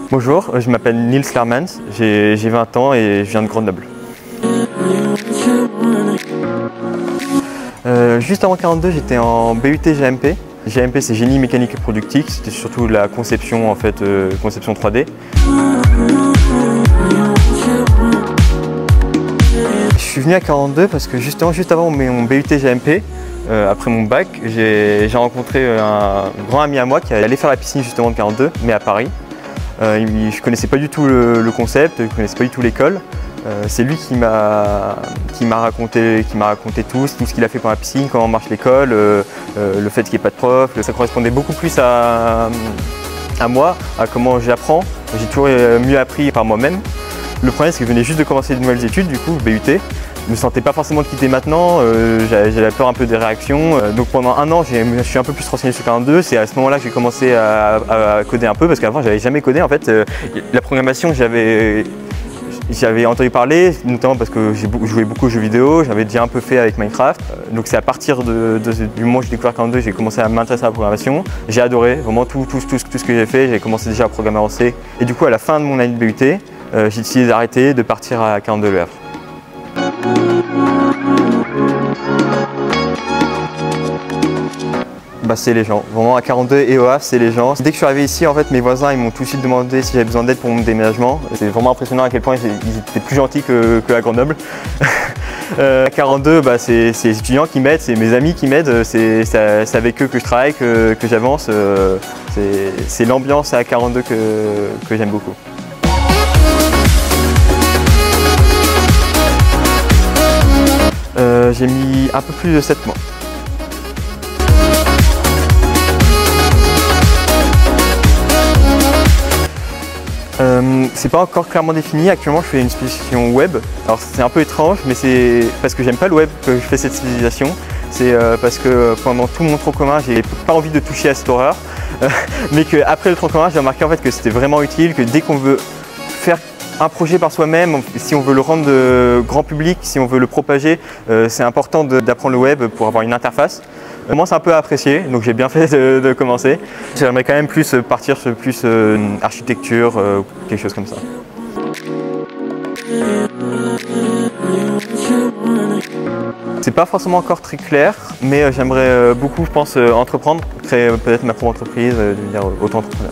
Bonjour, je m'appelle Nils Lermans, j'ai 20 ans et je viens de Grenoble. Juste avant 42, j'étais en BUT GMP. GMP, c'est génie mécanique et productique, c'était surtout la conception, en fait, conception 3D. Je suis venu à 42 parce que justement, juste avant mon BUT GMP, après mon bac, j'ai rencontré un grand ami à moi qui allait faire la piscine justement de 42, mais à Paris. Je ne connaissais pas du tout le concept, je ne connaissais pas du tout l'école. C'est lui qui m'a raconté tout ce qu'il a fait pour la piscine, comment marche l'école, le fait qu'il n'y ait pas de prof. Ça correspondait beaucoup plus à moi, à comment j'apprends. J'ai toujours mieux appris par moi-même. Le problème, c'est que je venais juste de commencer de nouvelles études, du coup, BUT. Je ne me sentais pas forcément de quitter maintenant, j'avais peur un peu des réactions. Donc pendant un an, je suis un peu plus renseigné sur 42. C'est à ce moment-là que j'ai commencé à coder un peu, parce qu'avant, j'avais jamais codé. En fait, la programmation, j'avais entendu parler, notamment parce que j'ai joué beaucoup aux jeux vidéo, j'avais déjà un peu fait avec Minecraft. Donc c'est à partir du moment où j'ai découvert 42, j'ai commencé à m'intéresser à la programmation. J'ai adoré vraiment tout ce que j'ai fait, j'ai commencé déjà à programmer en C. Et du coup, à la fin de mon année de BUT, j'ai décidé d'arrêter, de partir à 42 Le Havre. C'est les gens, vraiment à 42 et au Havre, c'est les gens. Dès que je suis arrivé ici, en fait, mes voisins ils m'ont tout de suite demandé si j'avais besoin d'aide pour mon déménagement. C'est vraiment impressionnant à quel point ils étaient plus gentils qu'à Grenoble. À 42, c'est les étudiants qui m'aident, c'est mes amis qui m'aident, c'est avec eux que je travaille, que j'avance. C'est l'ambiance à 42 que j'aime beaucoup. J'ai mis un peu plus de 7 mois. C'est pas encore clairement défini. Actuellement, je fais une spécialisation web. Alors c'est un peu étrange, mais c'est parce que j'aime pas le web que je fais cette spécialisation. C'est parce que pendant tout mon tronc commun, j'ai pas envie de toucher à cette horreur. Mais qu'après le tronc commun, j'ai remarqué en fait que c'était vraiment utile, que dès qu'on veut faire un projet par soi-même, si on veut le rendre grand public, si on veut le propager, c'est important d'apprendre le web pour avoir une interface. Moi, c'est un peu apprécié, donc j'ai bien fait de commencer. J'aimerais quand même plus partir sur plus architecture, quelque chose comme ça. C'est pas forcément encore très clair, mais j'aimerais beaucoup, je pense, entreprendre, créer peut-être ma propre entreprise, devenir auto-entrepreneur.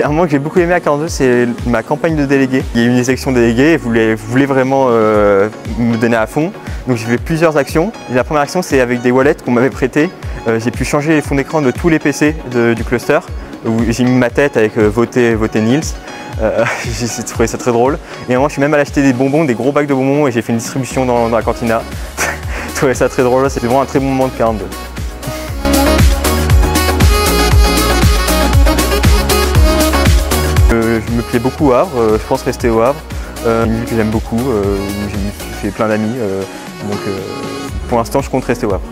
Un moment que j'ai beaucoup aimé à 42, c'est ma campagne de délégués. Il y a eu une section déléguée et voulait vraiment me donner à fond. Donc j'ai fait plusieurs actions. Et la première action, c'est avec des wallets qu'on m'avait prêtés. J'ai pu changer les fonds d'écran de tous les PC du cluster. J'ai mis ma tête avec voter Nils. J'ai trouvé ça très drôle. Et moi, je suis même allé acheter des bonbons, des gros bacs de bonbons, et j'ai fait une distribution dans la cantina. Je trouvais ça très drôle. C'était vraiment un très bon moment de 42. Je me plais beaucoup au Havre, je pense rester au Havre. Une ville que j'aime beaucoup, où j'ai fait plein d'amis, donc pour l'instant je compte rester au Havre.